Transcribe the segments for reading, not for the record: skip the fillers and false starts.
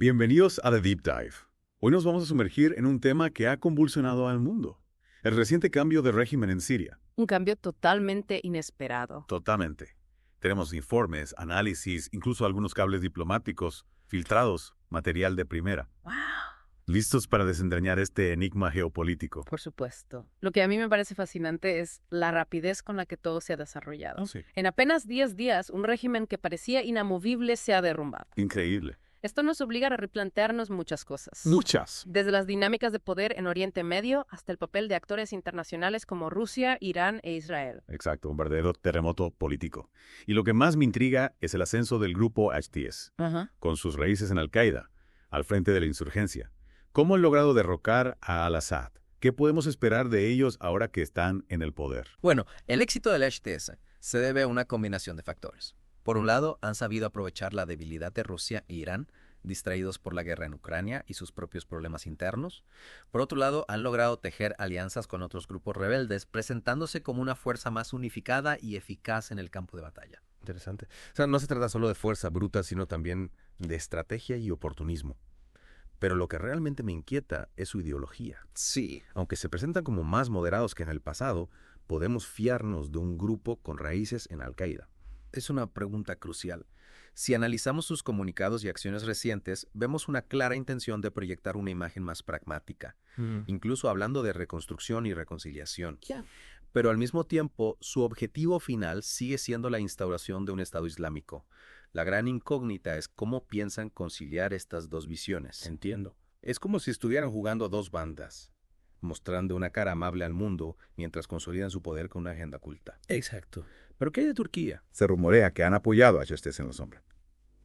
Bienvenidos a The Deep Dive. Hoy nos vamos a sumergir en un tema que ha convulsionado al mundo. El reciente cambio de régimen en Siria. Un cambio totalmente inesperado. Totalmente. Tenemos informes, análisis, incluso algunos cables diplomáticos, filtrados, material de primera. ¡Wow! Listos para desentrañar este enigma geopolítico. Por supuesto. Lo que a mí me parece fascinante es la rapidez con la que todo se ha desarrollado. Sí. En apenas 10 días, un régimen que parecía inamovible se ha derrumbado. Increíble. Esto nos obliga a replantearnos muchas cosas. Muchas. Desde las dinámicas de poder en Oriente Medio hasta el papel de actores internacionales como Rusia, Irán e Israel. Exacto, un verdadero terremoto político. Y lo que más me intriga es el ascenso del grupo HTS, con sus raíces en Al-Qaeda, al frente de la insurgencia. ¿Cómo han logrado derrocar a Al-Assad? ¿Qué podemos esperar de ellos ahora que están en el poder? Bueno, el éxito del HTS se debe a una combinación de factores. Por un lado, han sabido aprovechar la debilidad de Rusia e Irán, distraídos por la guerra en Ucrania y sus propios problemas internos. Por otro lado, han logrado tejer alianzas con otros grupos rebeldes, presentándose como una fuerza más unificada y eficaz en el campo de batalla. Interesante. O sea, no se trata solo de fuerza bruta, sino también de estrategia y oportunismo. Pero lo que realmente me inquieta es su ideología. Sí. Aunque se presentan como más moderados que en el pasado, podemos fiarnos de un grupo con raíces en Al-Qaeda. Es una pregunta crucial. Si analizamos sus comunicados y acciones recientes, vemos una clara intención de proyectar una imagen más pragmática, incluso hablando de reconstrucción y reconciliación. Pero al mismo tiempo, su objetivo final sigue siendo la instauración de un Estado Islámico. La gran incógnita es cómo piensan conciliar estas dos visiones. Entiendo. Es como si estuvieran jugando dos bandas, mostrando una cara amable al mundo mientras consolidan su poder con una agenda oculta. Exacto. ¿Pero qué hay de Turquía? Se rumorea que han apoyado a HTS en la sombra.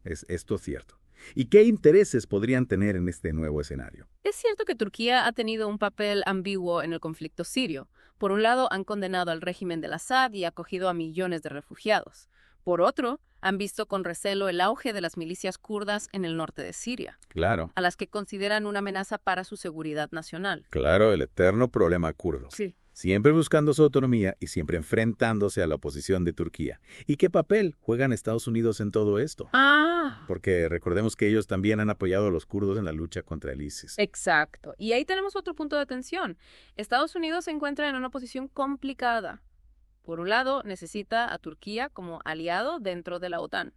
¿Es esto cierto? ¿Y qué intereses podrían tener en este nuevo escenario? Es cierto que Turquía ha tenido un papel ambiguo en el conflicto sirio. Por un lado, han condenado al régimen de Assad y acogido a millones de refugiados. Por otro, han visto con recelo el auge de las milicias kurdas en el norte de Siria, Claro. a las que consideran una amenaza para su seguridad nacional. Claro, el eterno problema kurdo. Sí. Siempre buscando su autonomía y siempre enfrentándose a la oposición de Turquía. ¿Y qué papel juegan Estados Unidos en todo esto? Porque recordemos que ellos también han apoyado a los kurdos en la lucha contra el ISIS. Exacto. Y ahí tenemos otro punto de tensión. Estados Unidos se encuentra en una posición complicada. Por un lado, necesita a Turquía como aliado dentro de la OTAN.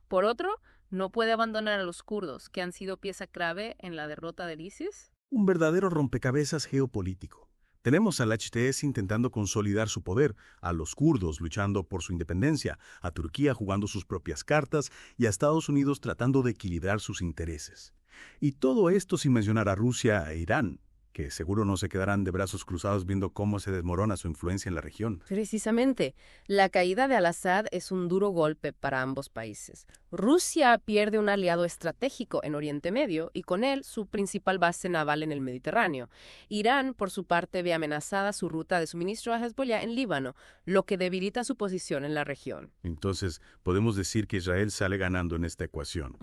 Por otro, no puede abandonar a los kurdos, que han sido pieza clave en la derrota del ISIS. Un verdadero rompecabezas geopolítico. Tenemos al HTS intentando consolidar su poder, a los kurdos luchando por su independencia, a Turquía jugando sus propias cartas y a Estados Unidos tratando de equilibrar sus intereses. Y todo esto sin mencionar a Rusia e Irán, que seguro no se quedarán de brazos cruzados viendo cómo se desmorona su influencia en la región. Precisamente, la caída de Al-Assad es un duro golpe para ambos países. Rusia pierde un aliado estratégico en Oriente Medio y con él su principal base naval en el Mediterráneo. Irán, por su parte, ve amenazada su ruta de suministro a Hezbollah en Líbano, lo que debilita su posición en la región. Entonces, podemos decir que Israel sale ganando en esta ecuación.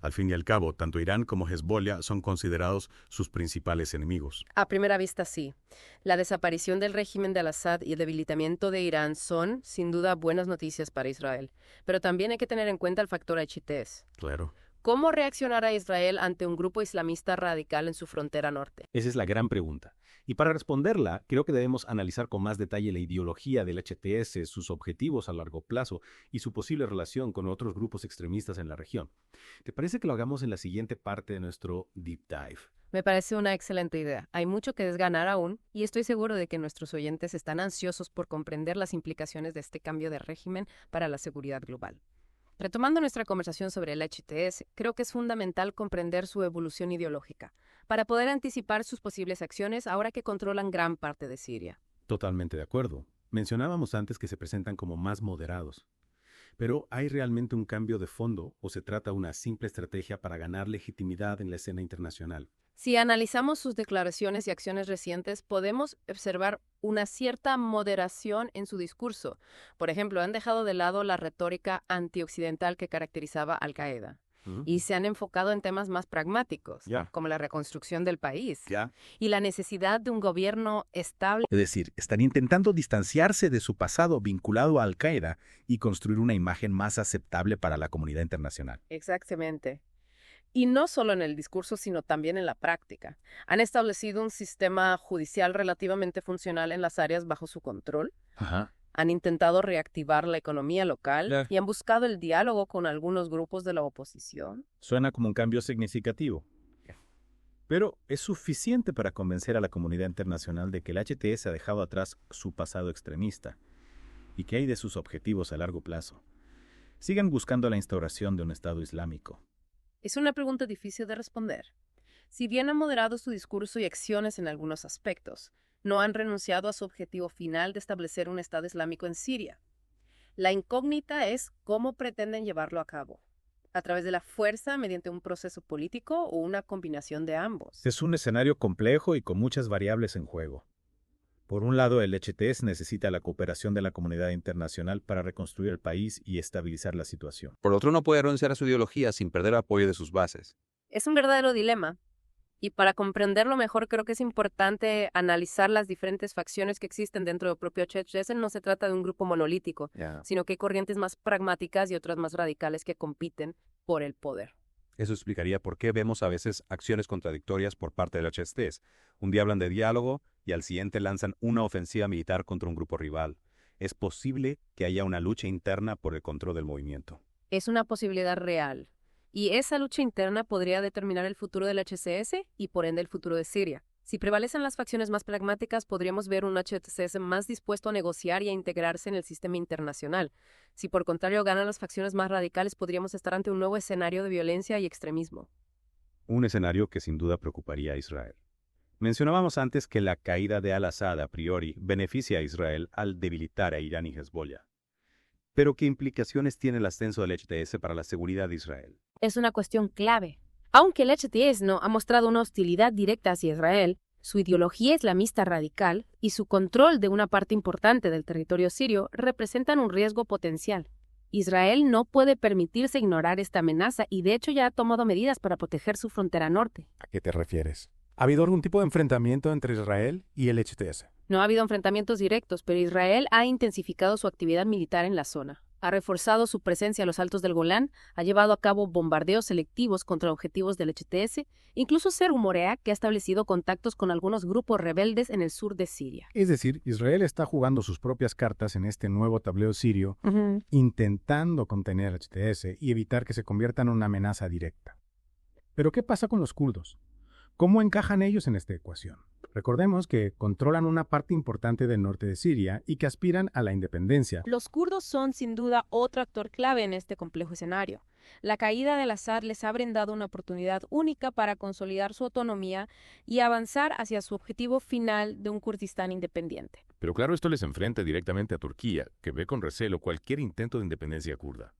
Al fin y al cabo, tanto Irán como Hezbollah son considerados sus principales enemigos. A primera vista, sí. La desaparición del régimen de Al-Assad y el debilitamiento de Irán son, sin duda, buenas noticias para Israel. Pero también hay que tener en cuenta el factor HTS. Claro. ¿Cómo reaccionará Israel ante un grupo islamista radical en su frontera norte? Esa es la gran pregunta. Y para responderla, creo que debemos analizar con más detalle la ideología del HTS, sus objetivos a largo plazo y su posible relación con otros grupos extremistas en la región. ¿Te parece que lo hagamos en la siguiente parte de nuestro Deep Dive? Me parece una excelente idea. Hay mucho que desganar aún y estoy seguro de que nuestros oyentes están ansiosos por comprender las implicaciones de este cambio de régimen para la seguridad global. Retomando nuestra conversación sobre el HTS, creo que es fundamental comprender su evolución ideológica para poder anticipar sus posibles acciones ahora que controlan gran parte de Siria. Totalmente de acuerdo. Mencionábamos antes que se presentan como más moderados. Pero ¿hay realmente un cambio de fondo o se trata de una simple estrategia para ganar legitimidad en la escena internacional? Si analizamos sus declaraciones y acciones recientes, podemos observar una cierta moderación en su discurso. Por ejemplo, han dejado de lado la retórica antioccidental que caracterizaba a Al-Qaeda y se han enfocado en temas más pragmáticos, como la reconstrucción del país y la necesidad de un gobierno estable. Es decir, están intentando distanciarse de su pasado vinculado a Al-Qaeda y construir una imagen más aceptable para la comunidad internacional. Exactamente. Y no solo en el discurso, sino también en la práctica. Han establecido un sistema judicial relativamente funcional en las áreas bajo su control. Ajá. Han intentado reactivar la economía local Claro. y han buscado el diálogo con algunos grupos de la oposición. Suena como un cambio significativo. Pero ¿es suficiente para convencer a la comunidad internacional de que el HTS ha dejado atrás su pasado extremista? ¿Y qué hay de sus objetivos a largo plazo? Siguen buscando la instauración de un Estado islámico. Es una pregunta difícil de responder. Si bien han moderado su discurso y acciones en algunos aspectos, no han renunciado a su objetivo final de establecer un Estado islámico en Siria. La incógnita es cómo pretenden llevarlo a cabo. ¿A través de la fuerza, mediante un proceso político o una combinación de ambos? Es un escenario complejo y con muchas variables en juego. Por un lado, el HTS necesita la cooperación de la comunidad internacional para reconstruir el país y estabilizar la situación. Por otro, no puede renunciar a su ideología sin perder el apoyo de sus bases. Es un verdadero dilema. Y para comprenderlo mejor, creo que es importante analizar las diferentes facciones que existen dentro del propio HTS. No se trata de un grupo monolítico, sino que hay corrientes más pragmáticas y otras más radicales que compiten por el poder. Eso explicaría por qué vemos a veces acciones contradictorias por parte del HTS. Un día hablan de diálogo y al siguiente lanzan una ofensiva militar contra un grupo rival. Es posible que haya una lucha interna por el control del movimiento. Es una posibilidad real. Y esa lucha interna podría determinar el futuro del HCS y por ende el futuro de Siria. Si prevalecen las facciones más pragmáticas, podríamos ver un HTS más dispuesto a negociar y a integrarse en el sistema internacional. Si por contrario ganan las facciones más radicales, podríamos estar ante un nuevo escenario de violencia y extremismo. Un escenario que sin duda preocuparía a Israel. Mencionábamos antes que la caída de Al-Assad a priori beneficia a Israel al debilitar a Irán y Hezbollah. Pero ¿qué implicaciones tiene el ascenso del HTS para la seguridad de Israel? Es una cuestión clave. Aunque el HTS no ha mostrado una hostilidad directa hacia Israel, su ideología islamista radical y su control de una parte importante del territorio sirio representan un riesgo potencial. Israel no puede permitirse ignorar esta amenaza y de hecho ya ha tomado medidas para proteger su frontera norte. ¿A qué te refieres? ¿Ha habido algún tipo de enfrentamiento entre Israel y el HTS? No ha habido enfrentamientos directos, pero Israel ha intensificado su actividad militar en la zona. Ha reforzado su presencia en los altos del Golán, ha llevado a cabo bombardeos selectivos contra objetivos del HTS, incluso se rumorea que ha establecido contactos con algunos grupos rebeldes en el sur de Siria. Es decir, Israel está jugando sus propias cartas en este nuevo tablero sirio, intentando contener al HTS y evitar que se convierta en una amenaza directa. Pero ¿qué pasa con los kurdos? ¿Cómo encajan ellos en esta ecuación? Recordemos que controlan una parte importante del norte de Siria y que aspiran a la independencia. Los kurdos son sin duda otro actor clave en este complejo escenario. La caída del Assad les ha brindado una oportunidad única para consolidar su autonomía y avanzar hacia su objetivo final de un Kurdistán independiente. Pero claro, esto les enfrenta directamente a Turquía, que ve con recelo cualquier intento de independencia kurda.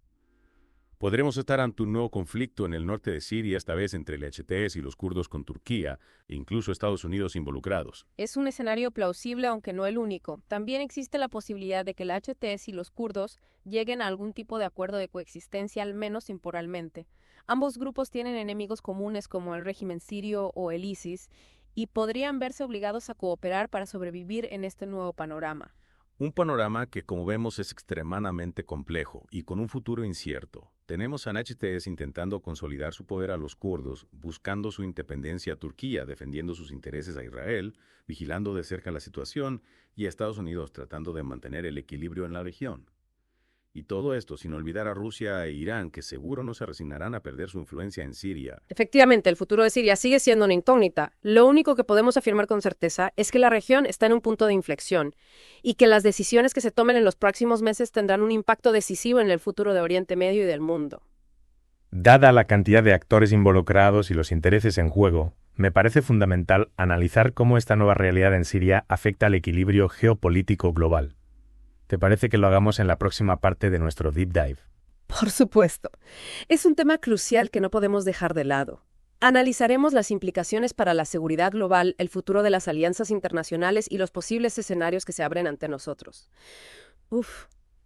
Podremos estar ante un nuevo conflicto en el norte de Siria, esta vez entre el HTS y los kurdos con Turquía, e incluso Estados Unidos involucrados. Es un escenario plausible, aunque no el único. También existe la posibilidad de que el HTS y los kurdos lleguen a algún tipo de acuerdo de coexistencia, al menos temporalmente. Ambos grupos tienen enemigos comunes como el régimen sirio o el ISIS, y podrían verse obligados a cooperar para sobrevivir en este nuevo panorama. Un panorama que, como vemos, es extremadamente complejo y con un futuro incierto. Tenemos a HTS intentando consolidar su poder a los kurdos, buscando su independencia a Turquía, defendiendo sus intereses a Israel, vigilando de cerca la situación, y a Estados Unidos tratando de mantener el equilibrio en la región. Y todo esto sin olvidar a Rusia e Irán, que seguro no se resignarán a perder su influencia en Siria. Efectivamente, el futuro de Siria sigue siendo una incógnita. Lo único que podemos afirmar con certeza es que la región está en un punto de inflexión y que las decisiones que se tomen en los próximos meses tendrán un impacto decisivo en el futuro de Oriente Medio y del mundo. Dada la cantidad de actores involucrados y los intereses en juego, me parece fundamental analizar cómo esta nueva realidad en Siria afecta al equilibrio geopolítico global. ¿Te parece que lo hagamos en la próxima parte de nuestro Deep Dive? Por supuesto. Es un tema crucial que no podemos dejar de lado. Analizaremos las implicaciones para la seguridad global, el futuro de las alianzas internacionales y los posibles escenarios que se abren ante nosotros.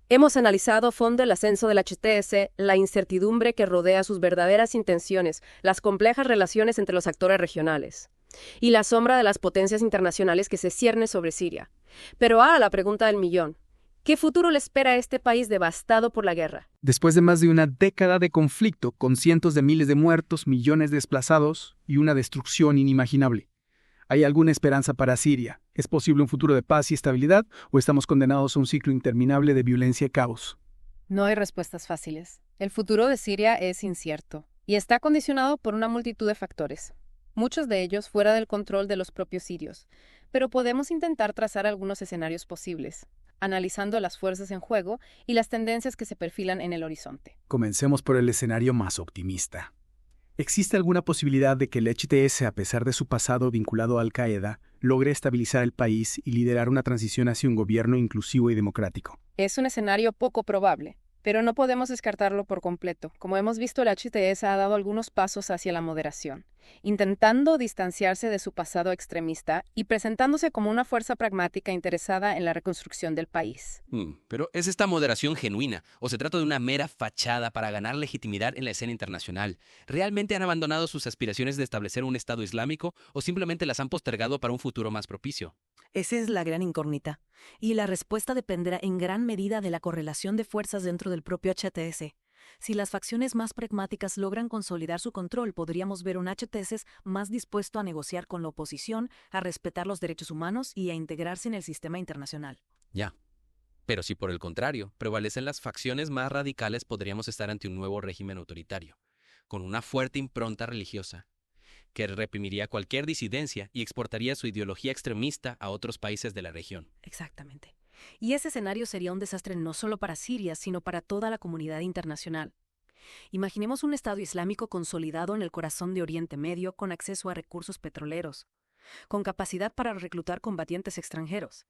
Hemos analizado a fondo el ascenso del HTS, la incertidumbre que rodea sus verdaderas intenciones, las complejas relaciones entre los actores regionales y la sombra de las potencias internacionales que se cierne sobre Siria. Pero la pregunta del millón. ¿Qué futuro le espera a este país devastado por la guerra? Después de más de una década de conflicto, con cientos de miles de muertos, millones de desplazados y una destrucción inimaginable, ¿hay alguna esperanza para Siria? ¿Es posible un futuro de paz y estabilidad o estamos condenados a un ciclo interminable de violencia y caos? No hay respuestas fáciles. El futuro de Siria es incierto y está condicionado por una multitud de factores, muchos de ellos fuera del control de los propios sirios, pero podemos intentar trazar algunos escenarios posibles, analizando las fuerzas en juego y las tendencias que se perfilan en el horizonte. Comencemos por el escenario más optimista. ¿Existe alguna posibilidad de que el HTS, a pesar de su pasado vinculado a Al-Qaeda, logre estabilizar el país y liderar una transición hacia un gobierno inclusivo y democrático? Es un escenario poco probable, pero no podemos descartarlo por completo. Como hemos visto, el HTS ha dado algunos pasos hacia la moderación, intentando distanciarse de su pasado extremista y presentándose como una fuerza pragmática interesada en la reconstrucción del país. Pero ¿es esta moderación genuina o se trata de una mera fachada para ganar legitimidad en la escena internacional? ¿Realmente han abandonado sus aspiraciones de establecer un Estado islámico o simplemente las han postergado para un futuro más propicio? Esa es la gran incógnita, y la respuesta dependerá en gran medida de la correlación de fuerzas dentro del propio HTS. Si las facciones más pragmáticas logran consolidar su control, podríamos ver un HTS más dispuesto a negociar con la oposición, a respetar los derechos humanos y a integrarse en el sistema internacional. Ya. Pero si por el contrario prevalecen las facciones más radicales, podríamos estar ante un nuevo régimen autoritario, con una fuerte impronta religiosa, que reprimiría cualquier disidencia y exportaría su ideología extremista a otros países de la región. Exactamente. Y ese escenario sería un desastre no solo para Siria, sino para toda la comunidad internacional. Imaginemos un Estado islámico consolidado en el corazón de Oriente Medio, con acceso a recursos petroleros, con capacidad para reclutar combatientes extranjeros,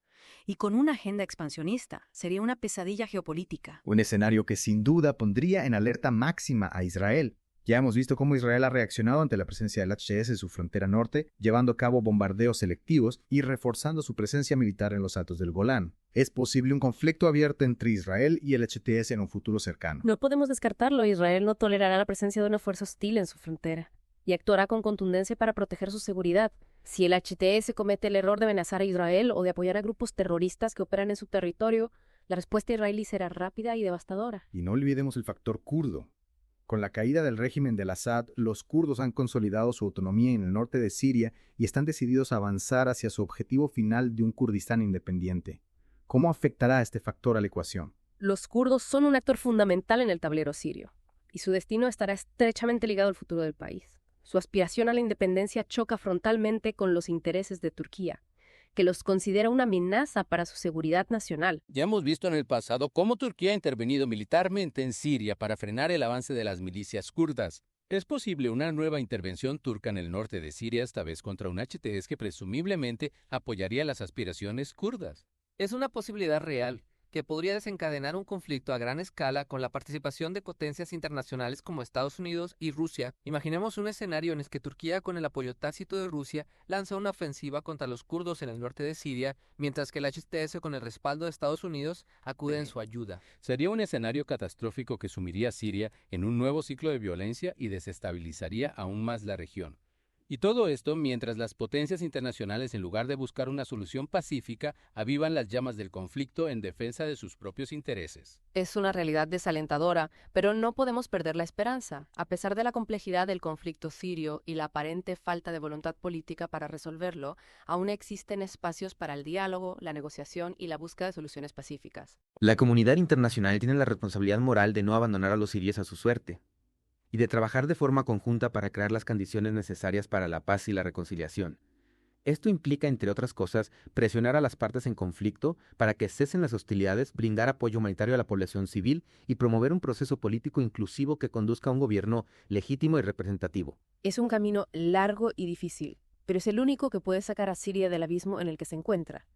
y con una agenda expansionista. Sería una pesadilla geopolítica. Un escenario que sin duda pondría en alerta máxima a Israel. Ya hemos visto cómo Israel ha reaccionado ante la presencia del HTS en su frontera norte, llevando a cabo bombardeos selectivos y reforzando su presencia militar en los Altos del Golán. ¿Es posible un conflicto abierto entre Israel y el HTS en un futuro cercano? No podemos descartarlo. Israel no tolerará la presencia de una fuerza hostil en su frontera y actuará con contundencia para proteger su seguridad. Si el HTS comete el error de amenazar a Israel o de apoyar a grupos terroristas que operan en su territorio, la respuesta israelí será rápida y devastadora. Y no olvidemos el factor kurdo. Con la caída del régimen de Assad, los kurdos han consolidado su autonomía en el norte de Siria y están decididos a avanzar hacia su objetivo final de un Kurdistán independiente. ¿Cómo afectará este factor a la ecuación? Los kurdos son un actor fundamental en el tablero sirio, y su destino estará estrechamente ligado al futuro del país. Su aspiración a la independencia choca frontalmente con los intereses de Turquía, que los considera una amenaza para su seguridad nacional. Ya hemos visto en el pasado cómo Turquía ha intervenido militarmente en Siria para frenar el avance de las milicias kurdas. ¿Es posible una nueva intervención turca en el norte de Siria, esta vez contra un HTS que presumiblemente apoyaría las aspiraciones kurdas? Es una posibilidad real, que podría desencadenar un conflicto a gran escala con la participación de potencias internacionales como Estados Unidos y Rusia. Imaginemos un escenario en el que Turquía, con el apoyo tácito de Rusia, lanza una ofensiva contra los kurdos en el norte de Siria, mientras que el HTS, con el respaldo de Estados Unidos, acude en su ayuda. Sería un escenario catastrófico que sumiría a Siria en un nuevo ciclo de violencia y desestabilizaría aún más la región. Y todo esto mientras las potencias internacionales, en lugar de buscar una solución pacífica, avivan las llamas del conflicto en defensa de sus propios intereses. Es una realidad desalentadora, pero no podemos perder la esperanza. A pesar de la complejidad del conflicto sirio y la aparente falta de voluntad política para resolverlo, aún existen espacios para el diálogo, la negociación y la búsqueda de soluciones pacíficas. La comunidad internacional tiene la responsabilidad moral de no abandonar a los sirios a su suerte y de trabajar de forma conjunta para crear las condiciones necesarias para la paz y la reconciliación. Esto implica, entre otras cosas, presionar a las partes en conflicto para que cesen las hostilidades, brindar apoyo humanitario a la población civil y promover un proceso político inclusivo que conduzca a un gobierno legítimo y representativo. Es un camino largo y difícil, pero es el único que puede sacar a Siria del abismo en el que se encuentra.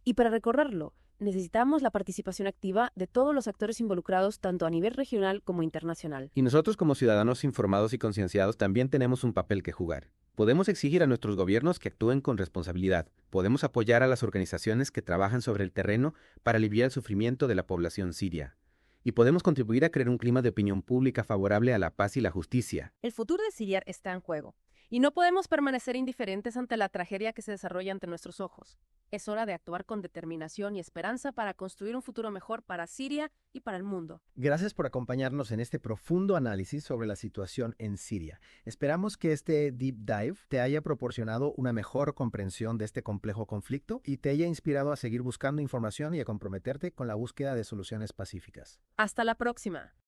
Y para recorrerlo, necesitamos la participación activa de todos los actores involucrados, tanto a nivel regional como internacional. Y nosotros, como ciudadanos informados y concienciados, también tenemos un papel que jugar. Podemos exigir a nuestros gobiernos que actúen con responsabilidad. Podemos apoyar a las organizaciones que trabajan sobre el terreno para aliviar el sufrimiento de la población siria. Y podemos contribuir a crear un clima de opinión pública favorable a la paz y la justicia. El futuro de Siria está en juego. Y no podemos permanecer indiferentes ante la tragedia que se desarrolla ante nuestros ojos. Es hora de actuar con determinación y esperanza para construir un futuro mejor para Siria y para el mundo. Gracias por acompañarnos en este profundo análisis sobre la situación en Siria. Esperamos que este deep dive te haya proporcionado una mejor comprensión de este complejo conflicto y te haya inspirado a seguir buscando información y a comprometerte con la búsqueda de soluciones pacíficas. Hasta la próxima.